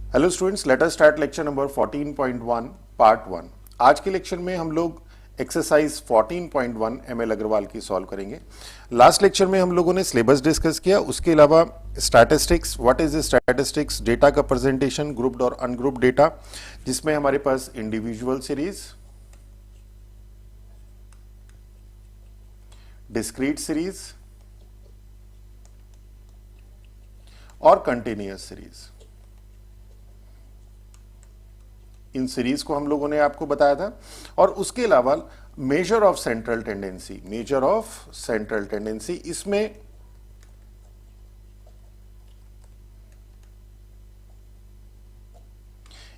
Hello students, let us start lecture number 14.1 part 1। आज के lecture में हम लोग एक्सरसाइज 14.1 एमएल अग्रवाल की सॉल्व करेंगे। लास्ट लेक्चर में हम लोगों ने सिलेबस डिस्कस किया, उसके अलावा statistics, what is statistics, data का प्रेजेंटेशन, ग्रुप्ड और अनग्रुप्ड डेटा, जिसमें हमारे पास इंडिविजुअल सीरीज, डिस्क्रीट सीरीज और कंटिन्यूअस सीरीज, इन सीरीज को हम लोगों ने आपको बताया था। और उसके अलावा measure of central tendency, measure of central tendency,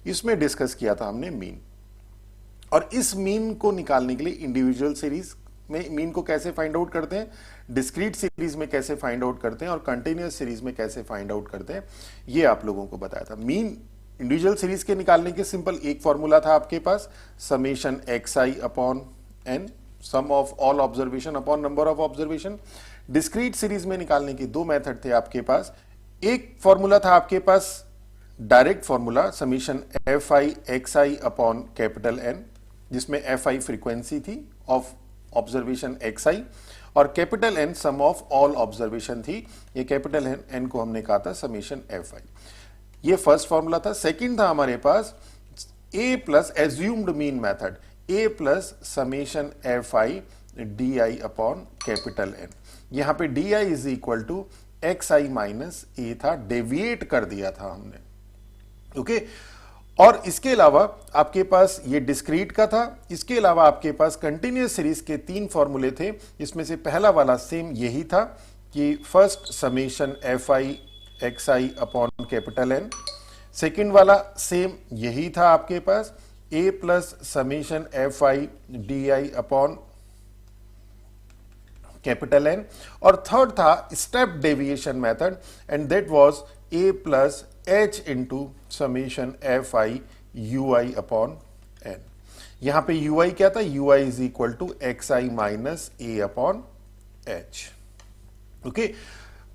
इसमें डिस्कस किया था हमने मीन। और इस मीन को निकालने के लिए इंडिविजुअल सीरीज में मीन को कैसे फाइंड आउट करते हैं, डिस्क्रीट सीरीज में कैसे फाइंड आउट करते हैं और कंटिन्यूअस सीरीज में कैसे फाइंड आउट करते हैं, ये आप लोगों को बताया था। मीन इंडिविजुअल सीरीज के निकालने के सिंपल एक फॉर्मूला था आपके पास, summation xi upon n, sum of all observation upon number of observation. Discrete series में निकालने के दो मेथड थे आपके पास। एक फॉर्मूला था आपके पास direct formula, summation fi xi upon capital N, जिसमें fi फ्रीक्वेंसी थी ऑफ ऑब्जर्वेशन xi और capital N sum of all observation थी। ये कैपिटल N को हमने कहा था समेशन fi। ये फर्स्ट फॉर्मूला था। सेकंड था हमारे पास a plus assumed mean method, a plus summation fi di upon capital N। यहां पे di is equal to xi minus a था, डेविएट कर दिया था हमने। ओके और इसके अलावा आपके पास ये डिस्क्रीट का था। इसके अलावा आपके पास कंटिन्यूअस सीरीज के तीन फॉर्मूले थे। इसमें से पहला वाला सेम यही था कि first summation fi xi upon capital N, second वाला सेम यही था आपके पास, a plus summation fi di upon capital N, और थर्ड था step deviation method and that was a plus h into summation fi ui upon n। यहां पे ui क्या था, ui is equal to xi minus a upon h। Okay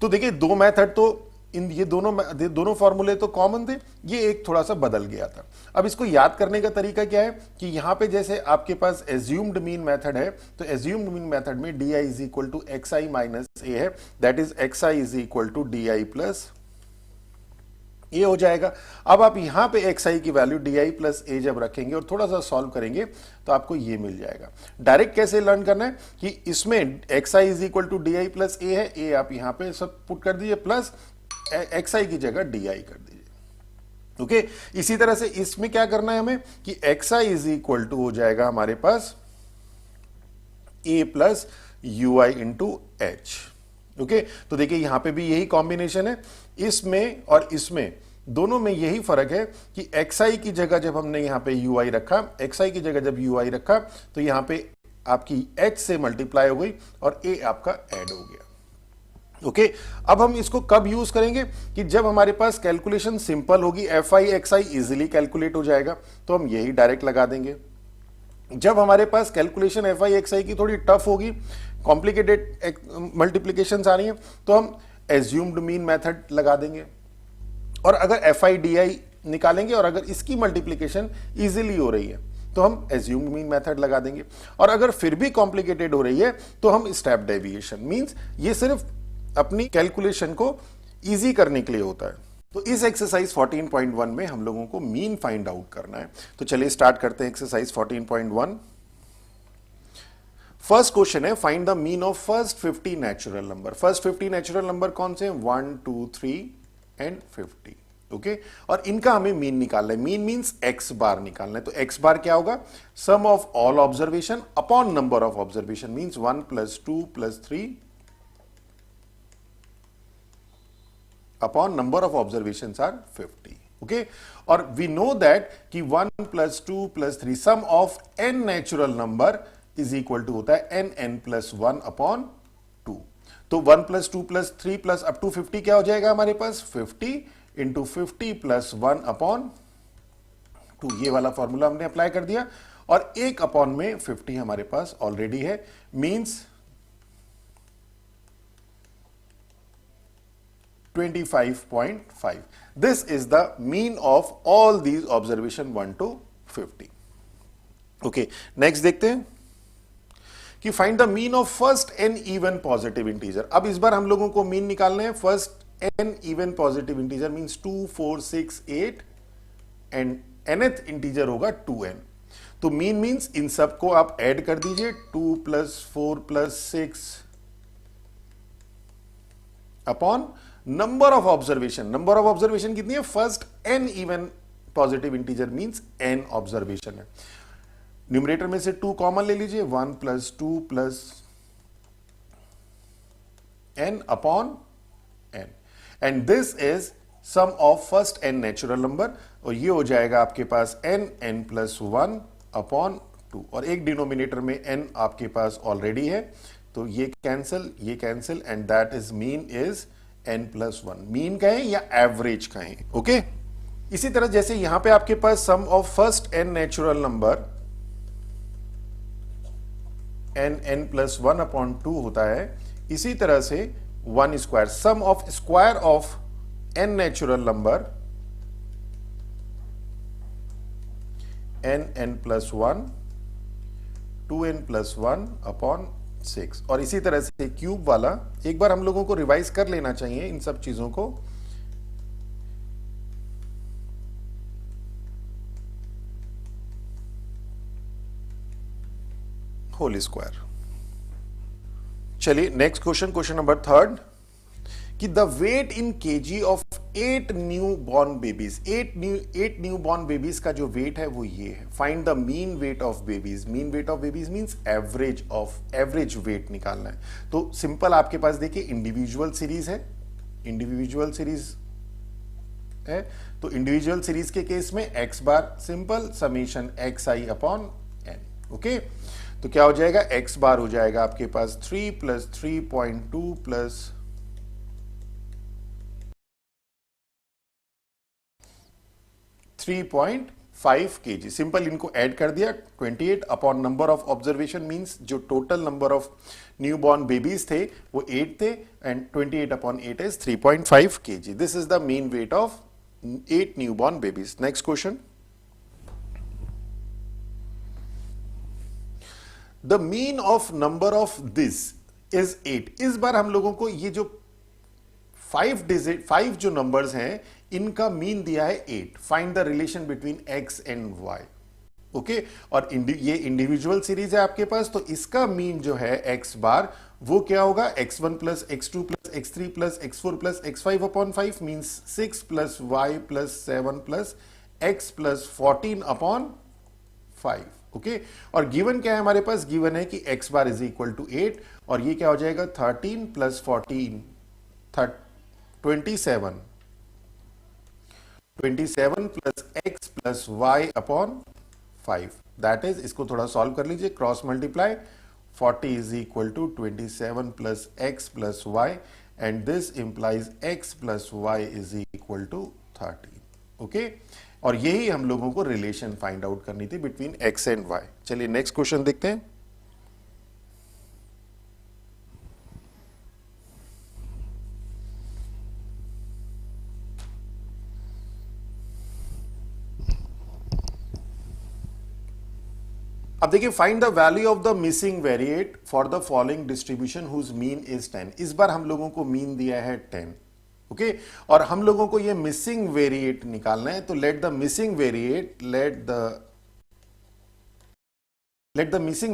तो देखिए दो method तो इन ये दोनों फॉर्मूले तो कॉमन थे, ये एक थोड़ा सा बदल गया था। अब इसको याद करने का तरीका क्या है कि यहां पे जैसे आपके पास एज्यूम्ड मीन मेथड है, तो एज्यूम्ड मीन मेथड में di is equal to xi minus a है, that is xi is equal to di plus ये हो जाएगा। अब आप यहां पे xi की वैल्यू di प्लस a जब रखेंगे और थोड़ा सा सॉल्व करेंगे तो आपको ये मिल जाएगा। डायरेक्ट कैसे लर्न करना है कि इसमें xi is equal to di plus a है, a आप यहां पे सब पुट कर दीजिए, प्लस xi की जगह di कर दीजिए। ओके इसी तरह से इसमें क्या करना है हमें कि xi इज इक्वल टू हो जाएगा हमारे पास a plus ui into h। Okay तो देखिए यहां पे भी यही कॉम्बिनेशन है, इसमें और इसमें दोनों में यही फर्क है कि xi की जगह जब हमने यहां पे ui रखा, xi की जगह जब ui रखा तो यहां पे आपकी h से मल्टीप्लाई हो गई और a आपका ऐड हो गया। ओके अब हम इसको कब यूज करेंगे कि जब हमारे पास कैलकुलेशन सिंपल होगी, fi xi इजीली कैलकुलेट हो जाएगा तो हम यही डायरेक्ट लगा देंगे। जब हमारे पास कैलकुलेशन fi xi की थोड़ी टफ होगी, कॉम्प्लिकेटेड मल्टीप्लीकेशन आ रही है, तो हम एज्यूम्ड मीन मेथड लगा देंगे। और अगर fi di निकालेंगे और अगर इसकी मल्टीप्लीकेशन इजीली हो रही है तो हम एज्यूम्ड मीन मेथड लगा देंगे। और अगर फिर भी कॉम्प्लिकेटेड हो रही है तो हम स्टेप डेविएशन, मींस ये सिर्फ अपनी कैलकुलेशन को इजी करने के लिए होता है। तो इस एक्सरसाइज 14.1 में हम लोगों को मीन फाइंड आउट करना है। तो चलिए स्टार्ट करते हैं एक्सरसाइज 14.1। फर्स्ट क्वेश्चन है find the mean of first 50 natural number. First 50 natural number कौन से हैं, 1 2 3 एंड 50। ओके और इनका हमें मीन निकालना है। मीन मींस एक्स बार निकालना है। तो एक्स बार क्या होगा, sum of all observation upon number of observation, means 1 plus 2 plus 3 upon number of observations are 50। okay और we know that कि 1 plus 2 plus 3 sum of n natural number is equal to होता है n plus 1 upon 2। तो 1 plus 2 plus 3 plus up to 50 क्या हो जाएगा हमारे पास, 50 into 50 plus 1 upon 2। ये वाला फॉर्मूला हमने अप्लाई कर दिया और एक अपॉन में 50 हमारे पास ऑलरेडी है, means 25.5. This is the mean of all these observation 1 to 50. Okay, next देखते हैं कि find the mean of first n even positive integer. अब इस बार हम लोगों को मीन निकालने हैं. First n even positive integer means 2, 4, 6, 8 and nth integer होगा 2n. तो मीन मींस इन सब को आप ऐड कर दीजिए. 2 plus 4 plus 6 upon number of observation. Number of observation कितनी है? First n even positive integer means n observation है. न्यूमरेटर में से 2 कॉमन ले लीजिए. 1 plus 2 plus n upon n and this is sum of first n natural number और ये हो जाएगा आपके पास n प्लस 1 अपॉन 2 और एक डिनोमिनेटर में n आपके पास ऑलरेडी है तो ये cancel and that is mean is n plus 1. Mean कहें या एवरेज कहें. ओके, इसी तरह जैसे यहां पे आपके पास sum of first n natural number n plus 1 upon 2 होता है, इसी तरह से 1 square sum of square of n natural number n plus 1 2n plus 1 upon 6 और इसी तरह से क्यूब वाला. एक बार हम लोगों को रिवाइज कर लेना चाहिए इन सब चीजों को. Whole square. चलिए नेक्स्ट क्वेश्चन नंबर 3 कि the weight in KG of 8 new born babies. 8 new born babies का जो वेट है वो ये है. Find the mean weight of babies. Mean weight of babies means average weight निकालना है. तो सिंपल आपके पास देखिए इंडिविजुअल सीरीज है. इंडिविजुअल सीरीज है तो इंडिविजुअल सीरीज के केस में x bar simple summation xi upon n. Okay, तो क्या हो जाएगा? x बार हो जाएगा आपके पास 3 प्लस 3.2 प्लस 3.5 kg. सिंपल इनको ऐड कर दिया. 28 upon number of observation means जो total number of new born babies थे वो 8 थे and 28 upon 8 is 3.5 kg. This is the mean weight of 8 new born babies. Next question. The mean of number of this is 8. इस बार हम लोगों को ये जो 5 जो नंबर्स हैं इनका मीन दिया है 8. Find the relation between x and y. Okay, और ये इंडिविजुअल सीरीज है आपके पास तो इसका मीन जो है x बार वो क्या होगा? x1 plus x2 plus x3 plus x4 plus x5 upon 5 means 6 plus y plus 7 plus x plus 14 upon 5. Okay, और गिवन क्या है हमारे पास? गिवन है कि x bar is equal to 8 और ये क्या हो जाएगा? 13 plus 14 27 plus x plus y upon 5. That is, इसको थोड़ा सॉल्व कर लीजिए. Cross multiply 40 is equal to 27 plus x plus y and this implies x plus y is equal to 30. Okay, और यही हम लोगों को रिलेशन फाइंड आउट करनी थी बिटवीन x एंड y. चलिए नेक्स्ट क्वेश्चन देखते हैं. अब देखिए find the value of the missing variate for the following distribution whose mean is 10. इस बार हम लोगों को मीन दिया है 10. ओके, और हम लोगों को ये मिसिंग वेरिएट निकालना है तो let the missing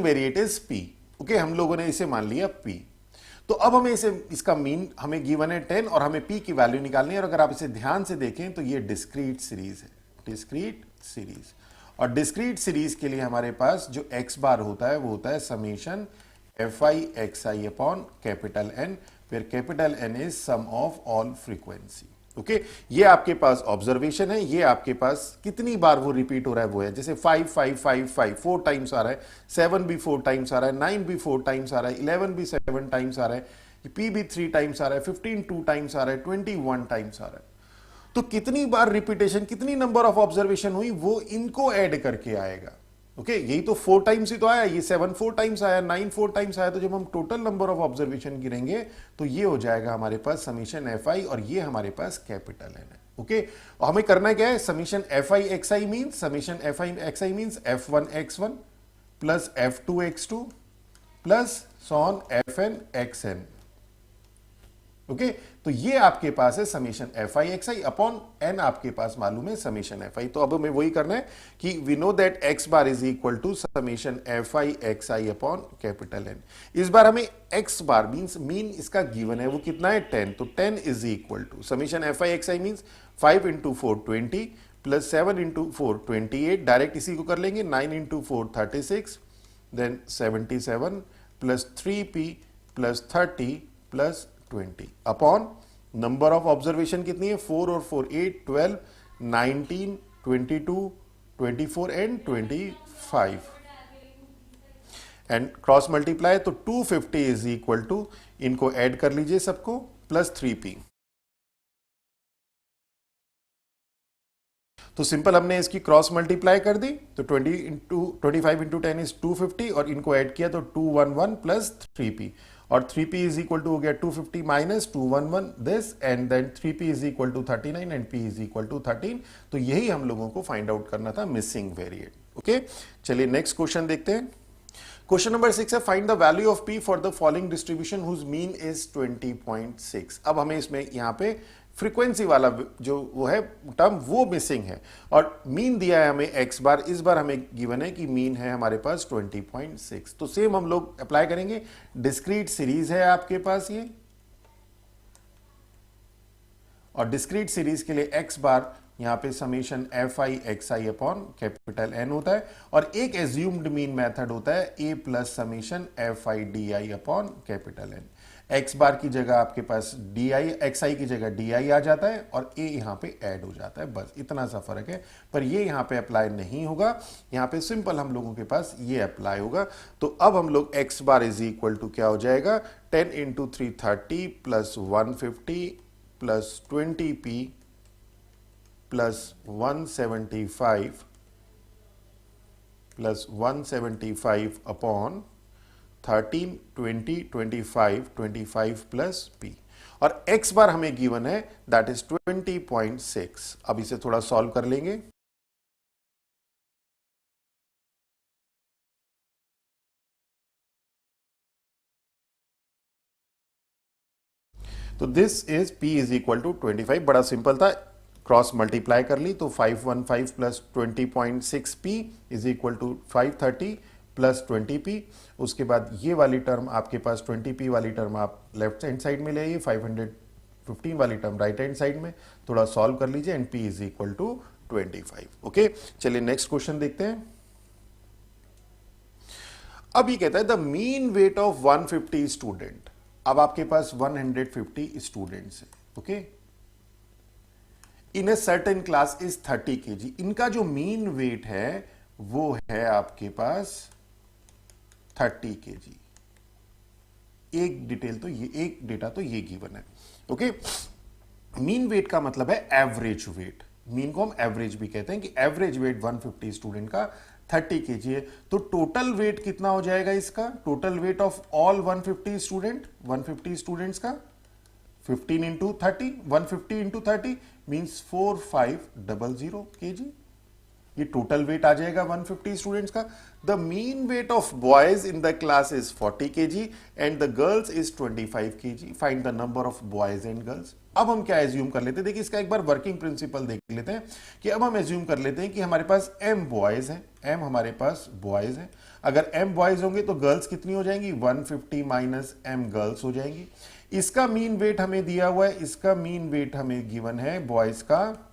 variate is p. Okay, हम लोगों ने इसे मान लिया p. तो अब हमें इसका मीन हमें गिवन है 10 और हमें p की वैल्यू निकालनी है. और अगर आप इसे ध्यान से देखें तो ये डिस्क्रीट सीरीज है. डिस्क्रीट सीरीज, और डिस्क्रीट सीरीज के लिए हमारे पास जो x बार होता है वो होता है summation fi xi upon capital N, फिर capital N is sum of all frequency. Okay, ये आपके पास ऑब्जर्वेशन है. ये आपके पास कितनी बार वो रिपीट हो रहा है वो है जैसे 5 5 5 5 4 टाइम्स आ रहा है, 7 भी 4 टाइम्स आ रहा है, 9 भी 4 टाइम्स आ रहा है, 11 भी 7 टाइम्स आ रहा है, p भी 3 टाइम्स आ रहा है, 15 2 टाइम्स आ रहा है, 21 टाइम्स आ रहा है. तो कितनी बार रिपीटेशन, कितनी नंबर ऑफ ऑब्जर्वेशन हुई वो इनको ऐड करके आएगा. ओके यही तो 4 टाइम्स ही तो आया, ये 7 4 टाइम्स आया, 9 4 टाइम्स आया, तो जब हम टोटल नंबर ऑफ ऑब्जर्वेशन गिनेंगे तो ये हो जाएगा हमारे पास समीशन एफ आई, और ये हमारे पास कैपिटल एन है। ओके और हमें करना क्या है, summation F I x I means, summation F I x I means F1 x1 plus F2 x2 plus so on Fn xn। Okay तो ये आपके पास है summation F I x I upon N, आपके पास मालूम है समीशन एफ आई। तो अब हमें वही करना है कि we know that X bar is equal to summation F I x I upon capital N. इस बार हमें एक्स बार मीन्स मीन इसका गिवन है वो कितना है 10, तो 10 is equal to summation F I x I means 5 into 4 20 plus 7 into 4 28, direct इसी को कर लेंगे, 9 into 4 36, then 77 plus 3p plus 30 plus 20 upon number of observation कितनी है, 4 और 4 8 12 19 22 24 एंड 25 एंड क्रॉस मल्टीप्लाई, तो 250 इज इक्वल टू, इनको ऐड कर लीजिए सबको, प्लस 3p। तो सिंपल हमने इसकी क्रॉस मल्टीप्लाई कर दी, तो 25 इंटू 10 इज 250, और इनको ऐड किया तो 211 प्लस 3p, और 3p इज इक्वल टू हो गया 250 minus 211 this, and then 3p is equal to 39 and p is equal to 13। तो यही हम लोगों को फाइंड आउट करना था, मिसिंग वेरिएट। ओके चलिए नेक्स्ट क्वेश्चन देखते हैं। क्वेश्चन नंबर 6 है, find the value of p for the following distribution whose mean is 20.6। अब हमें इसमें यहां पे फ्रीक्वेंसी वाला जो वो है टर्म वो मिसिंग है, और मीन दिया है हमें x बार, इस बार हमें गिवन है कि मीन है हमारे पास 20.6। तो सेम हम लोग अप्लाई करेंगे, डिस्क्रीट सीरीज है आपके पास ये, और डिस्क्रीट सीरीज के लिए x बार यहां पे summation F I x I upon capital N होता है, और एक एज्यूम्ड मीन मेथड होता है a plus summation F i d i upon capital N. X bar की जगह आपके पास डी आई, एक्स आई की जगह डी आई आ जाता है, और ए यहां पे ऐड हो जाता है, बस इतना सा फर्क है। पर ये यहां पे अप्लाई नहीं होगा, यहां पे सिंपल हम लोगों के पास ये अप्लाई होगा। तो अब हम लोग X bar is equal to क्या हो जाएगा, 10 into 330 plus 150 plus 20p plus 175 upon 13 20 25 25 plus p, और x बार हमें गिवन है दैट इज 20.6। अब इसे थोड़ा सॉल्व कर लेंगे। तो this is p is equal to 25, बड़ा सिंपल था, क्रॉस मल्टीप्लाई कर ली, तो 515 plus 20.6p is equal to 530 plus 20p। उसके बाद ये वाली टर्म आपके पास 20p वाली टर्म आप लेफ्ट हैंड साइड में ले आइए, 515 वाली टर्म राइट हैंड साइड में, थोड़ा सॉल्व कर लीजिए, and p is equal to 25। Okay चलिए नेक्स्ट क्वेश्चन देखते हैं। अब ये कहता है the mean weight of 150 student. अब आपके पास 150 स्टूडेंट्स है, okay, in a certain class is 30 kg। इनका जो मीन वेट है वो है आपके पास 30 kg। एक डिटेल तो ये, एक डेटा तो ये गिवन है। ओके मीन वेट का मतलब है एवरेज वेट, मीन को हम एवरेज भी कहते हैं कि एवरेज वेट 150 स्टूडेंट का 30 kg है। तो टोटल वेट कितना हो जाएगा इसका, total weight of all 150 students का 15 इंटू 30, 150 इंटू 30 मीन्स 4500 kg। ये टोटल वेट आ जाएगा 150 स्टूडेंट्स का। The mean weight of boys in the class is 40 kg and the girls is 25 kg। Find the number of boys and girls. अब हम क्या assume कर लेते हैं, देखिए इसका एक बार वर्किंग प्रिंसिपल देख लेते हैं कि अब हम एज्यूम कर लेते हैं कि हमारे पास m बॉयज हैं, m हमारे पास बॉयज हैं। अगर m बॉयज होंगे तो गर्ल्स कितनी हो जाएंगी, 150 माइनस m गर्ल्स हो जाएंगी। इसका मीन वेट हमें दिया हुआ है, इसका मीन वेट हमें गिवन है बॉयज का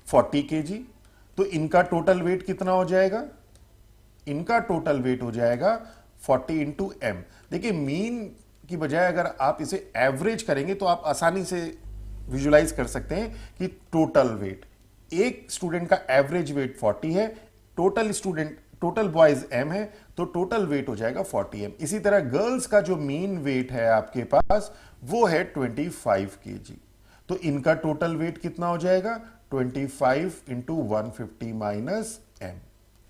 40 kg। तो इनका टोटल वेट कितना हो जाएगा, इनका टोटल वेट हो जाएगा 40 इंटू एम। देखिए मीन की बजाय अगर आप इसे एवरेज करेंगे तो आप आसानी से विजुलाइज कर सकते हैं कि टोटल वेट, एक स्टूडेंट का एवरेज वेट 40 है, टोटल बॉयज m है, तो टोटल वेट हो जाएगा 40m। इसी तरह गर्ल्स का जो मीन वेट है आपके पास वो है 25 kg। तो इनका टोटल वेट कितना हो जाएगा, 25 इंटू 150 माइनस m।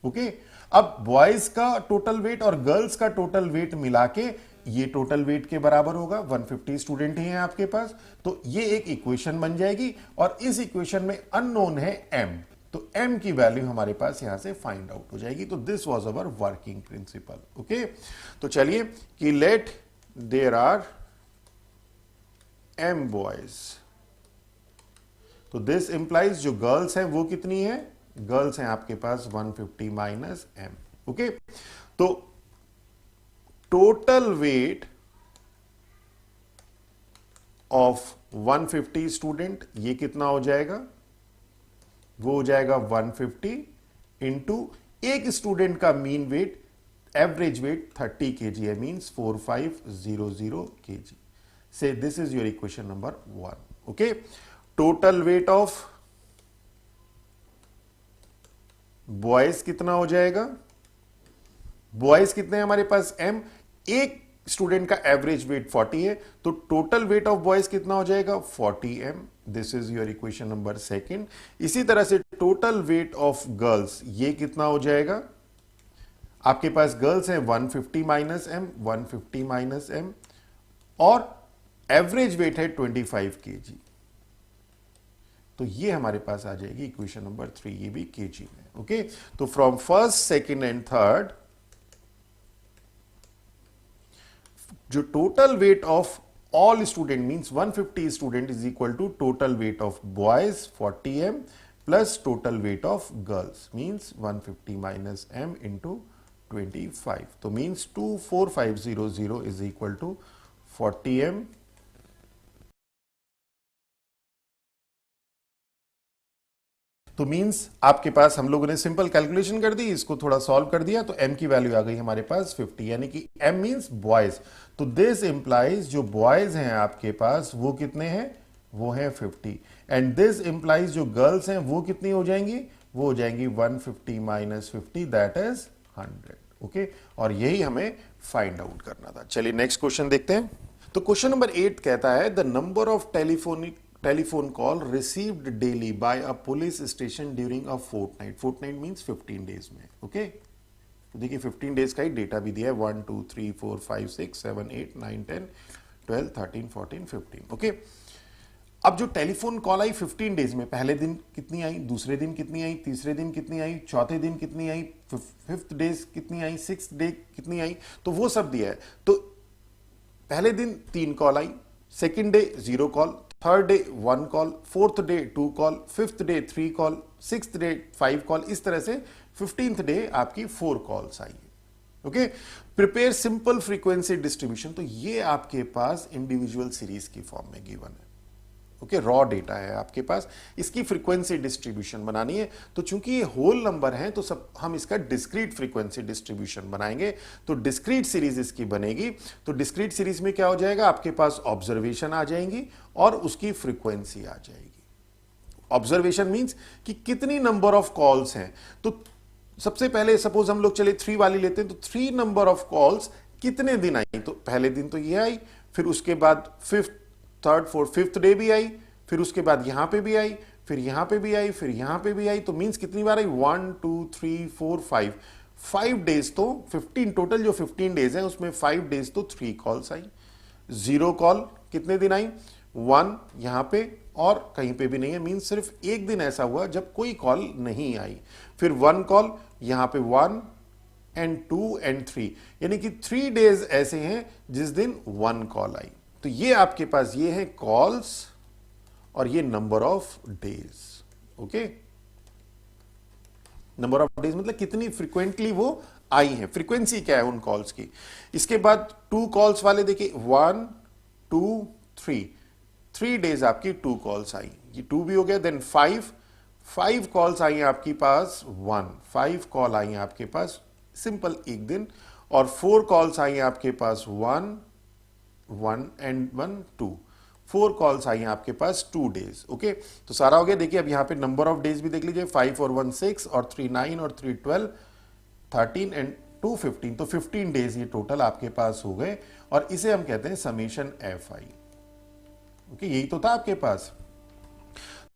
ओके। अब बॉयज का टोटल वेट और गर्ल्स का टोटल वेट मिला के ये टोटल वेट के बराबर होगा। 150 स्टूडेंट ही हैं आपके पास, तो ये एक इक्वेशन बन जाएगी और इस इक्वेशन में अननोन है m, तो m की वैल्यू हमारे पास यहां से फाइंड आउट हो जाएगी। तो this was our working principle. Okay, तो चलिए कि let there are m boys, तो दिस इंप्लाइज जो गर्ल्स हैं वो कितनी है, गर्ल्स हैं आपके पास 150 माइनस m। ओके, तो टोटल वेट ऑफ 150 स्टूडेंट ये कितना हो जाएगा, वो हो जाएगा 150 इंटू एक स्टूडेंट का mean weight, average weight 30 kg है, means 4500 kg। So this is your equation number 1। Okay, total weight of boys कितना हो जाएगा, बॉयज कितने हैं हमारे पास m, एक स्टूडेंट का एवरेज वेट 40 है, तो टोटल वेट ऑफ बॉयज कितना हो जाएगा 40m। This is your equation number 2। इसी तरह से टोटल वेट ऑफ गर्ल्स ये कितना हो जाएगा, आपके पास गर्ल्स हैं 150 माइनस m, 150 माइनस m, और एवरेज वेट है 25 kg, तो ये हमारे पास आ जाएगी इक्वेशन नंबर 3, ये भी kg में। ओके, तो from first, second and third जो total weight of all student means 150 student is equal to total weight of boys 40m plus total weight of girls means 150 minus m into 25, तो means 24500 is equal to 40m तो means आपके पास हम लोगों ने simple calculation कर दी, इसको थोड़ा solve कर दिया तो m की वैल्यू आ गई हमारे पास 50, यानी कि m मींस बॉयज। तो दिस इंप्लाइज जो बॉयज हैं आपके पास वो कितने हैं, वो हैं 50, एंड दिस इंप्लाइज जो गर्ल्स हैं वो कितनी हो जाएंगी, वो हो जाएंगी 150 माइनस 50 दैट इज 100। ओके, और यही हमें फाइंड आउट करना था। चलिए नेक्स्ट क्वेश्चन देखते हैं। तो क्वेश्चन नंबर 8 कहता है the number of telephone call received daily by a police station during a fortnight, fortnight means 15 days में। ओके, तो देखिए 15 डेज का ही डेटा भी दिया है, 1 2 3 4 5 6 7 8 9 10 12 13 14 15। ओके, अब जो टेलीफोन कॉल आई 15 डेज में, पहले दिन कितनी आई, दूसरे दिन कितनी आई, तीसरे दिन कितनी आई, चौथे दिन कितनी आई, फिफ्थ डेज कितनी आई, सिक्स्थ डे कितनी आई, तो वो सब दिया है। तो पहले दिन 3 कॉल आई, second day 0 call, third day 1 call, fourth day 2 call, fifth day 3 call, sixth day 5 call, इस तरह से 15th डे आपकी 4 कॉल्स आई। Okay, prepare simple frequency distribution, तो ये आपके पास इंडिविजुअल सीरीज की फॉर्म में गिवन है। ओके, रॉ डेटा है आपके पास, इसकी फ्रीक्वेंसी डिस्ट्रीब्यूशन बनानी है। तो चूंकि ये होल नंबर है तो सब हम इसका डिस्क्रीट फ्रीक्वेंसी डिस्ट्रीब्यूशन बनाएंगे। तो डिस्क्रीट सीरीज इसकी बनेगी। तो डिस्क्रीट सीरीज में क्या हो जाएगा, आपके पास ऑब्जर्वेशन आ जाएंगी और उसकी फ्रीक्वेंसी आ जाएगी। ऑब्जर्वेशन मींस कि कितनी नंबर ऑफ कॉल्स हैं। तो सबसे पहले सपोज हम लोग चले 3 वाली लेते हैं, तो 3 नंबर ऑफ कॉल्स कितने दिन आई, तो पहले दिन तो ये आई, फिर उसके बाद fifth, third, fourth, fifth day भी आई, फिर उसके बाद यहां पे भी आई, फिर यहां पे भी आई, फिर यहां पे भी आई, तो मींस कितनी बार आई, 1 2 3 4 5, 5 डेज तो 15 टोटल जो 15 डेज हैं उसमें 5 डेज तो 3 कॉल्स आई। 0 कॉल कितने दिन आई, 1 यहां पे और कहीं पे भी नहीं है, मींस सिर्फ एक दिन ऐसा हुआ जब कोई कॉल नहीं आई। फिर 1 कॉल यहां पे 1 एंड 2 एंड 3, यानी कि 3 डेज ऐसे हैं जिस दिन 1 कॉल आई। तो ये आपके पास ये है कॉल्स और ये number of days. Okay, number of days मतलब कितनी फ्रीक्वेंटली वो आई हैं, फ्रीक्वेंसी क्या है उन कॉल्स की। इसके बाद 2 कॉल्स वाले देखिए 1 2 3, 3 डेज आपकी 2 कॉल्स आई, ये 2 भी हो गया। देन 5 कॉल्स आई हैं आपके पास 5 कॉल आई हैं आपके पास सिंपल एक दिन, और 4 कॉल्स आई हैं आपके पास 1 एंड 1 2, 4 कॉल्स आई हैं आपके पास 2 डेज। ओके, तो सारा हो गया। देखिए अब यहां पे नंबर ऑफ डेज भी देख लीजिए, 5 और 1 6 और 3 9 और 3 12 13 एंड 2 15, तो 15 डेज ये टोटल आपके पास हो गए, और इसे हम कहते हैं समेशन FI। ओके, यही तो था आपके पास।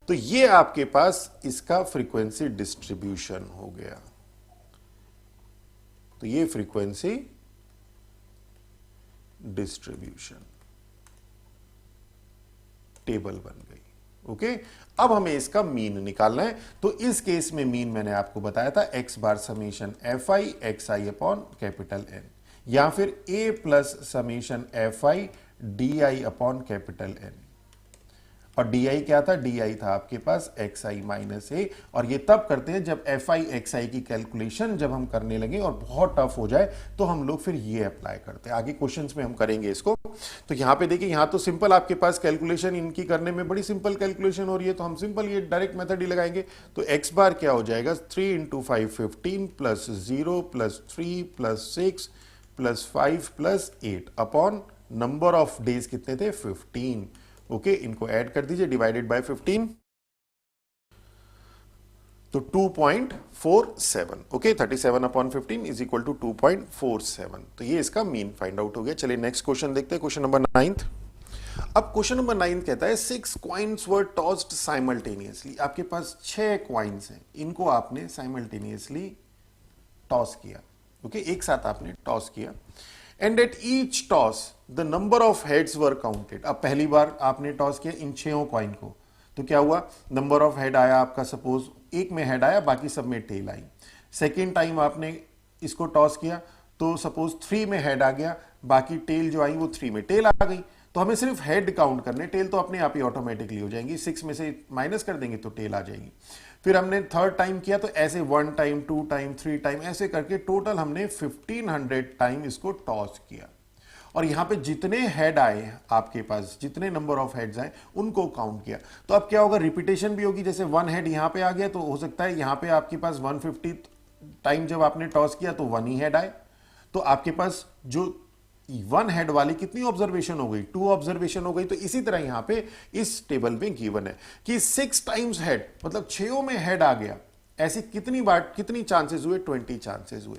तो ये आपके पास इसका फ्रीक्वेंसी डिस्ट्रीब्यूशन हो गया। तो ये फ्रीक्वेंसी डिस्ट्रीब्यूशन टेबल बन गई। ओके, अब हमें इसका मीन निकालना है। तो इस केस में मीन मैंने आपको बताया था x bar summation F I x I upon capital N, या फिर a plus summation F i d i upon capital N. और डी आई क्या था? डी आई था आपके पास एक्स आई माइनस ए। और ये तब करते हैं जब एफ आई एक्स आई की कैलकुलेशन जब हम करने लगे और बहुत टफ हो जाए तो हम लोग फिर ये अप्लाई करते हैं। आगे क्वेश्चंस में हम करेंगे इसको। तो यहां पे देखिए, यहां तो सिंपल आपके पास कैलकुलेशन इनकी करने में बड़ी सिंपल कैलकुलेशन हो रही है, तो हम सिंपल ये डायरेक्ट मेथड ही लगाएंगे। तो एक्स बार क्या हो जाएगा? 3 into 5 15 plus 0 plus 3 plus 6 plus 5 plus 8 upon number of days कितने थे? 15। ओके, इनको ऐड कर दीजिए, डिवाइडेड बाय 15, तो 2.47। Okay, 37 upon 15 is equal to 2.47। तो ये इसका मीन फाइंड आउट हो गया। चलिए नेक्स्ट क्वेश्चन देखते हैं, क्वेश्चन नंबर 9। अब क्वेश्चन नंबर 9 कहता है 6 कॉइन्स वर टॉस्ड साइमल्टेनियसली। आपके पास 6 कॉइन्स हैं, इनको आपने साइमल्टेनियसली टॉस किया। ओके, एक साथ आपने टॉस किया। And at each toss the number of heads were counted. अब पहली बार आपने टॉस किया इन 6 कॉइन को, तो क्या हुआ? नंबर ऑफ हेड आया आपका, सपोज एक में हेड आया, बाकी सब में टेल आई। सेकेंड टाइम आपने इसको टॉस किया तो सपोज 3 में हेड आ गया, बाकी टेल जो आई वो 3 में टेल आ गई। तो हमें सिर्फ हेड काउंट करने, टेल तो अपने आप ही ऑटोमेटिकली हो जाएंगी, 6 में से माइनस कर देंगे तो टेल आ जाएगी। फिर हमने थर्ड टाइम किया तो ऐसे 1 टाइम 2 टाइम 3 टाइम ऐसे करके टोटल हमने 1500 टाइम इसको टॉस किया। और यहां पे जितने हेड आए आपके पास, जितने नंबर ऑफ हेड्स आए उनको काउंट किया। तो अब क्या होगा? रिपीटेशन भी होगी। जैसे 1 हेड यहां पे आ गया तो हो सकता है यहां पे आपके पास 150 टाइम जब आपने टॉस किया तो 1 ही हेड आए। तो आपके पास जो 1 हेड वाली कितनी ऑब्जर्वेशन हो गई? 2 ऑब्जर्वेशन हो गई। तो इसी तरह यहां पे इस टेबल में गिवन है कि 6 टाइम्स हेड, मतलब 6 में हेड आ गया, ऐसे कितनी बार कितनी चांसेस हुए? 20 चांसेस हुए।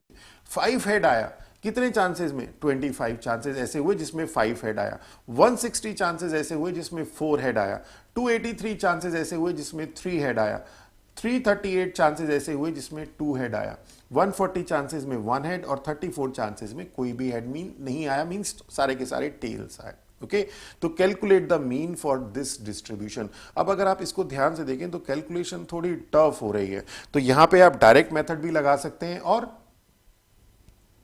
5 हेड आया, कितने चांसेस में? 25 चांसेस ऐसे हुए जिसमें 5 हेड आया। 160 चांसेस ऐसे हुए जिसमें 4 हेड आया। 283 चांसेस ऐसे हुए जिसमें 3 हेड आया। 338 चांसेस ऐसे हुए जिसमें 2 हेड आया। 140 चांसेस में 1 हेड और 34 चांसेस में कोई भी हेड मीन नहीं आया, मींस सारे के सारे टेल्स आए। ओके, तो calculate the mean for this distribution. अब अगर आप इसको ध्यान से देखें तो कैलकुलेशन थोड़ी टफ हो रही है। तो यहां पे आप डायरेक्ट मेथड भी लगा सकते हैं और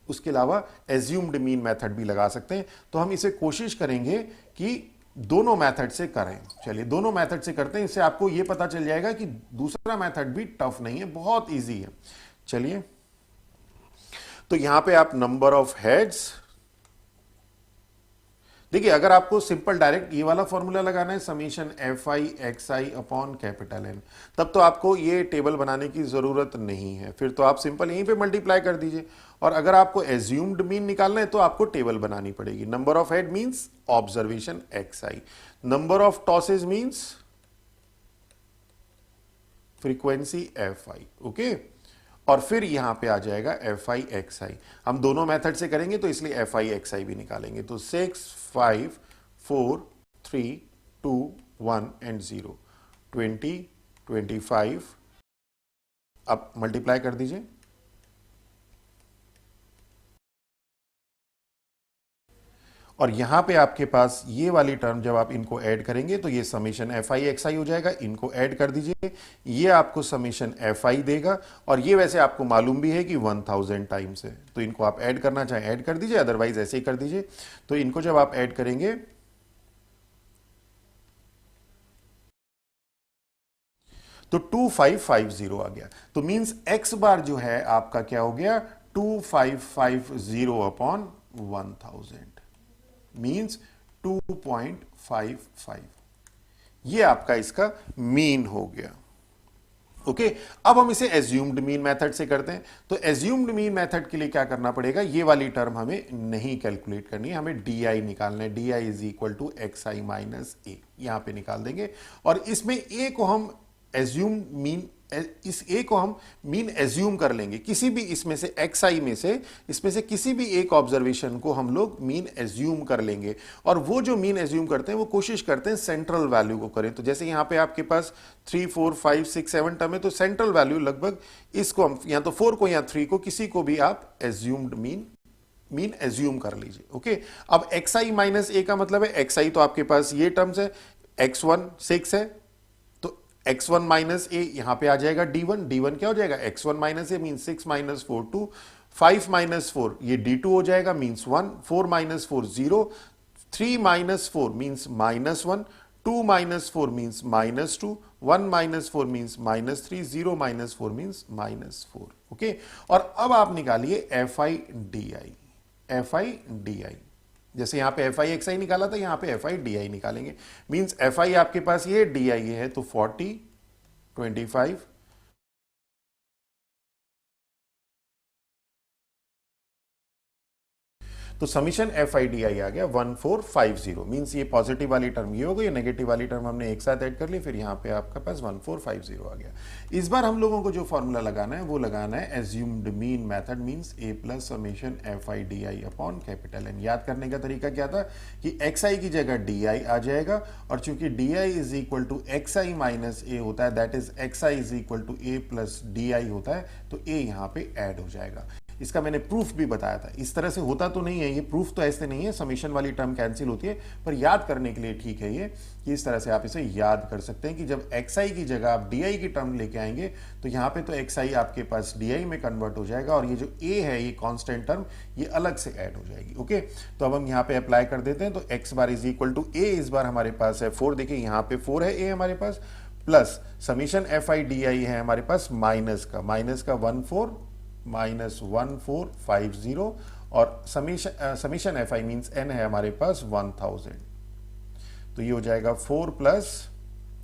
उसके अलावा एज्यूम्ड मीन मेथड भी लगा सकते हैं। तो हम इसे कोशिश करेंगे कि दोनों मेथड से करें। चलिए दोनों मेथड से करते हैं, इससे आपको यह पता चल जाएगा कि दूसरा मेथड भी टफ नहीं है, बहुत इजी है। चलिए, तो यहां पे आप नंबर ऑफ हेड्स देखिए, अगर आपको सिंपल डायरेक्ट ये वाला फॉर्मूला लगाना है, summation F I x I upon capital N, तब तो आपको ये टेबल बनाने की जरूरत नहीं है। फिर तो आप सिंपल यहीं पे मल्टीप्लाई कर दीजिए। और अगर आपको एज्यूम्ड मीन निकालना है तो आपको टेबल बनानी पड़ेगी। Number of head means observation x I, number of tosses means frequency F I. Okay, और फिर यहां पे आ जाएगा एफ आई एक्स आई। हम दोनों मेथड से करेंगे तो इसलिए एफ आई एक्स आई भी निकालेंगे। तो 6 5 4 3 2 1 एंड 0, 20 25। अब मल्टीप्लाई कर दीजिए। और यहां पे आपके पास ये वाली टर्म जब आप इनको ऐड करेंगे तो ये समीशन एफ आई एक्स आई हो जाएगा। इनको ऐड कर दीजिए, ये आपको समीशन एफ आई देगा। और ये वैसे आपको मालूम भी है कि 1000 टाइम्स है, तो इनको आप ऐड करना चाहें ऐड कर दीजिए, अदरवाइज ऐसे ही कर दीजिए। तो इनको जब आप ऐड करेंगे तो 2550 आ गया। तो मींस एक्स बार जो है आपका क्या हो गया? 2550 अपॉन 1000 मीन्स 2.55। ये आपका इसका मीन हो गया। ओके, अब हम इसे एज्यूम्ड मीन मेथड से करते हैं। तो एज्यूम्ड मीन मेथड के लिए क्या करना पड़ेगा? ये वाली टर्म हमें नहीं कैलकुलेट करनी है, हमें डी आई निकालना है। D i is equal to x i minus a, यहां पर निकाल देंगे। और इसमें ए को हम एज्यूम्ड मीन इस ए को हम मीन एज्यूम कर लेंगे, किसी भी इसमें से एक्स आई में से, इसमें से किसी भी एक ऑब्जर्वेशन को हम लोग मीन एज्यूम कर लेंगे, और वो जो मीन एज्यूम करते हैं वो कोशिश करते हैं सेंट्रल वैल्यू को करें। तो जैसे यहां पे आपके पास 3 4 5 6 7 टर्म है, तो सेंट्रल वैल्यू लगभग इसको हम या तो 4 को या 3 को, किसी को भी आप एज्यूम्ड मीन एज्यूम कर लीजिए। ओके, अब एक्स आई माइनस ए का मतलब है एक्स आई तो आपके पास ये टर्म्स है, x1 6 है, तो x1 माइनस ए यहां पे आ जाएगा d1, d1 क्या हो जाएगा x1 माइनस ए मीन 6 माइनस 4 2, 5 माइनस 4 ये d2 हो जाएगा means 1, 4 minus 4 0, 3 minus 4 means -1, 2 minus 4 means -2, 1 minus 4 means -3, 0 minus 4 means -4। Okay, और अब आप निकालिए F i d I, F i d आई। जैसे यहां पे एफ आई एक्स आई निकाला था, यहां पे एफ आई डी आई निकालेंगे। मींस एफ आई आपके पास ये, डी आई ये है, तो 40 25 तो summation F i d i आ गया 1450। मींस ये पॉजिटिव वाली टर्म ये हो गई, नेगेटिव वाली टर्म हमने एक साथ ऐड कर ली, फिर यहां पे आपका पास 1450 आ गया। इस बार हम लोगों को जो फॉर्मूला लगाना है वो लगाना है assumed mean method, means a plus summation F i d i upon capital N. याद करने का तरीका क्या था कि एक्स आई की जगह डी आई आ जाएगा, और चूंकि d i is equal to x i minus a होता है, that is x i is equal to a plus d i होता है, तो ए यहां पे ऐड हो जाएगा। इसका मैंने प्रूफ भी बताया था, इस तरह से होता तो नहीं है, ये प्रूफ तो ऐसे नहीं है, समीशन वाली टर्म कैंसिल होती है, पर याद करने के लिए ठीक है ये कि इस तरह से आप इसे याद कर सकते हैं कि जब xi की जगह आप di की टर्म लेके आएंगे तो यहां पे तो xi आपके पास di में कन्वर्ट हो जाएगा, और ये जो a है ये कांस्टेंट टर्म ये अलग से ऐड हो जाएगी। ओके, तो अब हम यहां पे अप्लाई कर देते हैं, तो x bar is equal to a, इस बार हमारे पास है 4, देखिए यहां पे 4 है a हमारे पास, plus summation F i d i है हमारे पास माइनस का 14 माइनस 1450, और summation F i means N है हमारे पास 1000, तो ये हो जाएगा 4 प्लस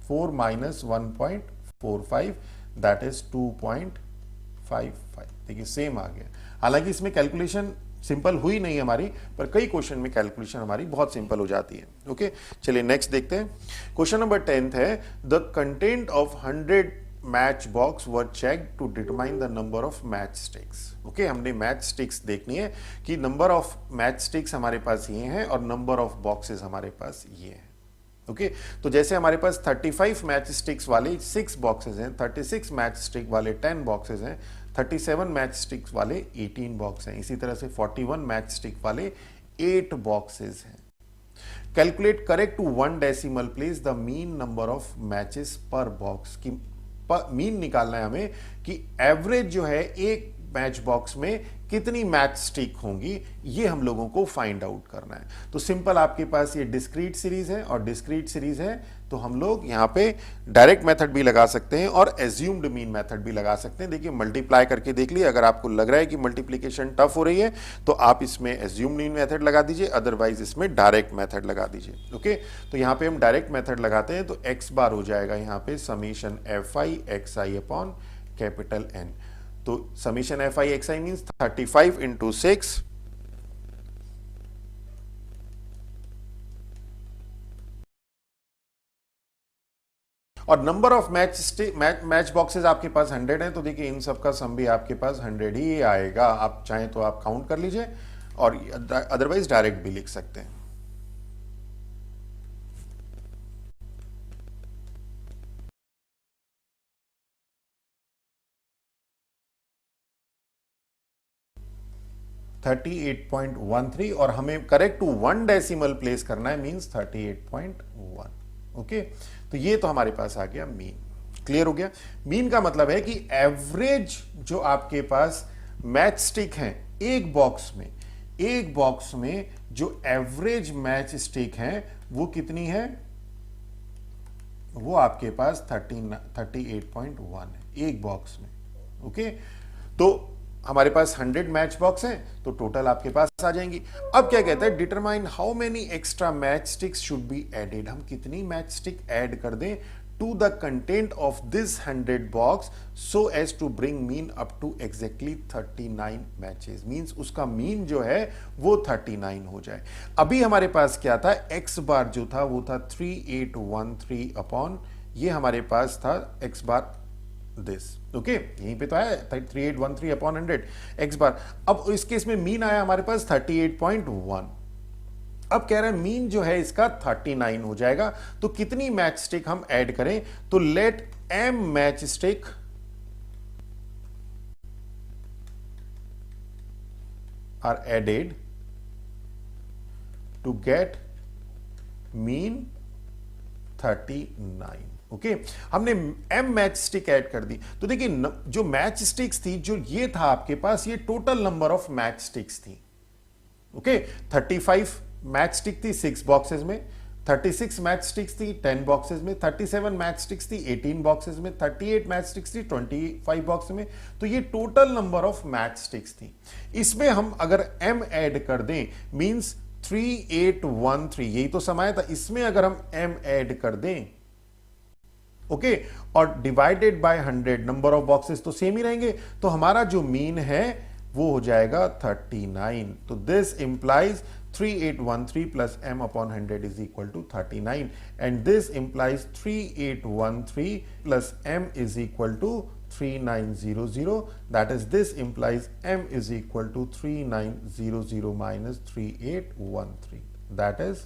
4 माइनस 1.45, दैट इज 2.55। देखिए सेम आ गया, हालांकि इसमें कैलकुलेशन सिंपल हुई नहीं हमारी, पर कई क्वेश्चन में कैलकुलेशन हमारी बहुत सिंपल हो जाती है। ओके, चलिए नेक्स्ट देखते हैं। क्वेश्चन नंबर 10 है, the content of 100 match box were checked to determine the number of match sticks. Okay, हमने मैच स्टिक्स देखनी है कि नंबर ऑफ मैच स्टिक्स हमारे पास ये हैं और नंबर ऑफ बॉक्सेस हमारे पास ये हैं। ओके, तो जैसे हमारे पास 35 मैच स्टिक्स वाले 6 बॉक्सेस हैं, 36 मैच स्टिक वाले 10 बॉक्सेस हैं, 37 मैच स्टिक्स वाले 18 बॉक्स हैं, इसी तरह से 41 मैच स्टिक वाले 8 बॉक्सेस हैं। Calculate correct to 1 decimal place the mean number of matches per box. की मीन निकालना है हमें कि एवरेज जो है एक मैच बॉक्स में कितनी मैच स्टिक होंगी, ये हम लोगों को फाइंड आउट करना है। तो सिंपल आपके पास ये डिस्क्रीट सीरीज है, और डिस्क्रीट सीरीज है तो हम लोग यहां पे डायरेक्ट मेथड भी लगा सकते हैं और एज्यूम्ड मीन मेथड भी लगा सकते हैं। देखिए मल्टीप्लाई करके देख लिए, अगर आपको लग रहा है कि मल्टीप्लीकेशन टफ हो रही है तो आप इसमें एज्यूम्ड मीन मेथड लगा दीजिए, अदरवाइज इसमें डायरेक्ट मेथड लगा दीजिए। ओके, तो यहां पे हम डायरेक्ट मेथड लगाते हैं, तो एक्स बार हो जाएगा यहां पे summation F I x I upon capital N. तो summation F I x I means 35 into 6 और नंबर ऑफ मैच बॉक्सेस आपके पास 100 है, तो देखिए इन सब का सम भी आपके पास 100 ही आएगा। आप चाहें तो आप काउंट कर लीजिए और अदरवाइज डायरेक्ट भी लिख सकते हैं। (38.13) और हमें करेक्ट टू 1 डेसिमल प्लेस करना है, मींस 38.1। ओके, तो ये तो हमारे पास आ गया मीन। क्लियर हो गया? मीन का मतलब है कि एवरेज जो आपके पास मैच स्टिक हैं एक बॉक्स में जो एवरेज मैच स्टिक हैं वो कितनी है, वो आपके पास 38.1 है एक बॉक्स में। ओके, तो हमारे पास 100 मैच बॉक्स हैं तो टोटल आपके पास आ जाएंगी। अब क्या कहता है, determine how many extra match sticks should be added. हम कितनी मैच स्टिक ऐड कर दें to the content of this 100 box so as to bring mean up to exactly 39 matches. Means उसका मीन जो है वो 39 हो जाए। अभी हमारे पास क्या था, एक्स बार जो था वो था 3813 अपॉन, ये हमारे पास था एक्स बार दिस। ओके, यहीं पे तो है 3813 अपॉन 100 एक्स बार। अब इस केस में मीन आया हमारे पास 38.1। अब कह रहे हैं मीन जो है इसका 39 हो जाएगा। तो कितनी मैच स्टिक हम ऐड करें? तो let m match stick are added to get mean 39। Okay, हमने m मैच स्टिक ऐड कर दी। तो देखिए जो मैच स्टिक्स थी, जो ये था आपके पास, ये total number of match sticks थी। ओके, 35 मैच स्टिक थी 6 बॉक्सेस में, 36 मैच स्टिक्स थी 10 बॉक्सेस में, 37 मैच स्टिक्स थी 18 बॉक्सेस में, 38 मैच स्टिक्स थी 25 बॉक्स में। तो ये total number of match sticks थी। इसमें हम अगर m ऐड कर दें, मींस 3813, यही तो समय था। इसमें अगर हम m ऐड कर दें, ओके, और divided by 100, number of boxes तो सेम ही रहेंगे, तो हमारा जो मीन है वो हो जाएगा 39। तो this implies 3813 plus m upon 100 is equal to 39, and this implies 3813 plus m is equal to 3900, that is this implies m is equal to 3900 minus 3813, that is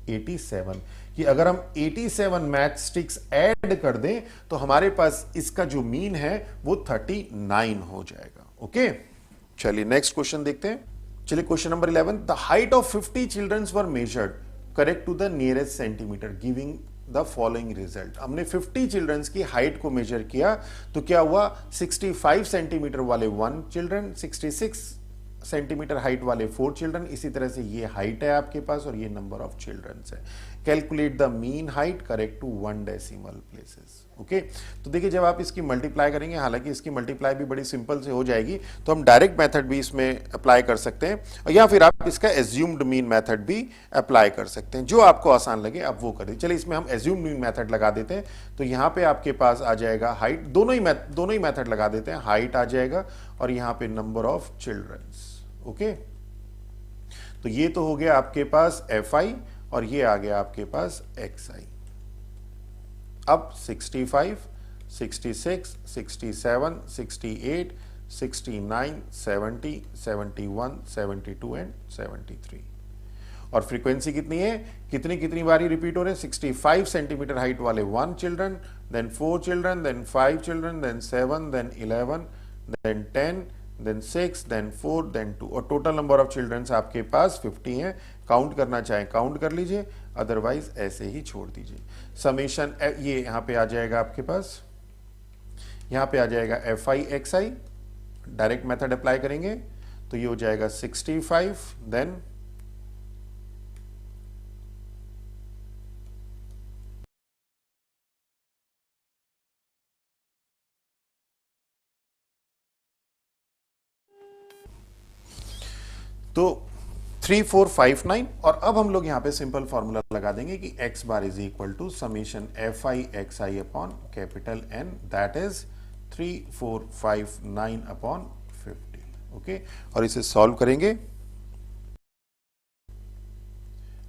87। कि अगर हम 87 मैच स्टिक्स ऐड कर दें तो हमारे पास इसका जो मीन है वो 39 हो जाएगा। ओके, चलिए नेक्स्ट क्वेश्चन देखते हैं। चलिए question number 11, the height of 50 children's were measured correct to the nearest centimetre giving the following result. हमने 50 चिल्ड्रंस की हाइट को मेजर किया, तो क्या हुआ, 65 सेंटीमीटर वाले 1 चिल्ड्रन, 66 सेंटीमीटर हाइट वाले 4 चिल्ड्रन, इसी तरह से ये हाइट है आपके पास और ये नंबर ऑफ चिल्ड्रंस है। Calculate the mean height correct to 1 decimal places. Okay, तो देखिए जब आप इसकी मल्टीप्लाई करेंगे, हालांकि इसकी मल्टीप्लाई भी बड़ी सिंपल से हो जाएगी, तो हम डायरेक्ट मेथड भी इसमें अप्लाई कर सकते हैं, और या फिर आप इसका एज्यूम्ड मीन मेथड भी अप्लाई कर सकते हैं, जो आपको आसान लगे आप वो करिए। चलिए इसमें हम एज्यूम्ड मीन मेथड लगा देते हैं। तो यहाँ पे आपके पास आ जाएगा हाइट, दोनों ही मेथड लगा देते हैं। हाइट आ जाएगा और यहाँ पे नंबर ऑफ चिल्ड्रंस। ओके, तो ये तो हो गया आपके पास fi और ये आ गया आपके पास xi। अब 65, 66, 67, 68, 69, 70, 71, 72 एंड 73। और फ्रीक्वेंसी कितनी है, कितनी बारी रिपीट हो रहे हैं? 65 सेंटीमीटर हाइट वाले 1 children, then 4 children, then 5 children, then 7, then 11, then 10, then 6, then 4, then 2, और टोटल नंबर ऑफ चिल्ड्रंस आपके पास 50 हैं। काउंट करना चाहें काउंट कर लीजिए, अदरवाइज ऐसे ही छोड़ दीजिए। समेशन ये यहाँ पे आ जाएगा आपके पास, यहाँ पे आ जाएगा fi xi, direct method apply करेंगे तो ये हो जाएगा 65, देन तो 3459, और अब हम लोग यहां पे सिंपल फॉर्मूला लगा देंगे कि x bar is equal to summation fi xi upon capital N, that is 3459 upon 50। Okay, और इसे सॉल्व करेंगे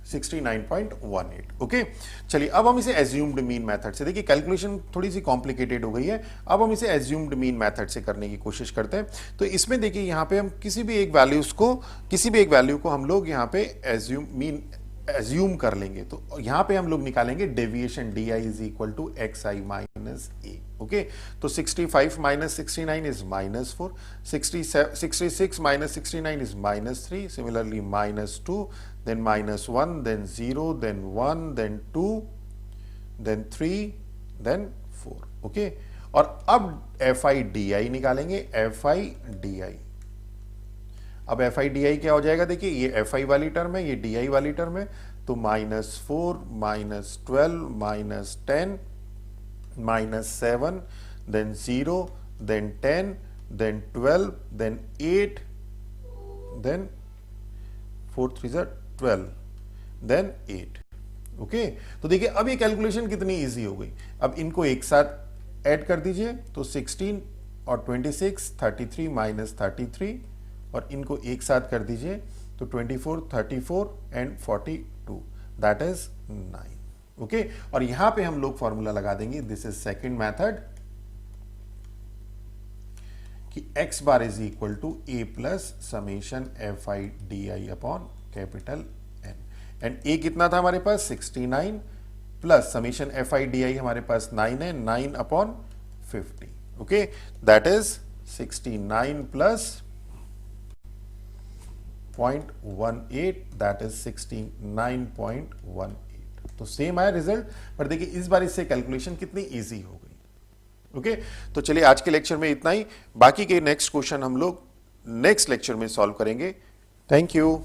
69.18। ओके, चलिए अब हम इसे एज्यूम्ड मीन मेथड से, देखिए कैलकुलेशन थोड़ी सी कॉम्प्लिकेटेड हो गई है, अब हम इसे एज्यूम्ड मीन मेथड से करने की कोशिश करते हैं। तो इसमें देखिए यहाँ पे हम किसी भी एक वैल्यू को हम लोग यहाँ पे एज्यूम कर लेंगे। तो यहाँ पे हम लोग निकालेंगे deviation di is equal to xi minus a। Okay, तो 65 minus 69 is minus 4, 66 minus 69 is minus 3, similarly minus 2, then minus 1, then 0, then 1, then 2, then 3, then 4। Okay, और अब fi di निकालेंगे, fi di। अब fi di क्या हो जाएगा, देखिए ये fi वाली टर्म है, ये di वाली टर्म है, तो -4, -12, -10, -7, then 0, then 10, then 12, then 8, then 4 3 12, then 8। Okay, तो देखिए अब ये कैलकुलेशन कितनी इजी हो गई। अब इनको एक साथ ऐड कर दीजिए, तो 16 और 26, 33 माइनस 33, और इनको एक साथ कर दीजिए तो 24, 34 एंड 42, दैट इज 9। ओके और यहां पे हम लोग फॉर्मूला लगा देंगे, दिस इज सेकंड मेथड, कि x bar is equal to a plus summation F i d i upon capital N, and a कितना था हमारे पास 69 plus summation F i d i हमारे पास 9 है, 9 upon 50, okay that is 69 plus 0.18 that is 69.18। तो same आया result, पर देखिए इस बार इससे कैलकुलेशन कितनी इजी हो गई। ओके तो चलिए आज के लेक्चर में इतना ही, बाकी के नेक्स्ट क्वेश्चन हम लोग नेक्स्ट लेक्चर में सॉल्व करेंगे। Thank you.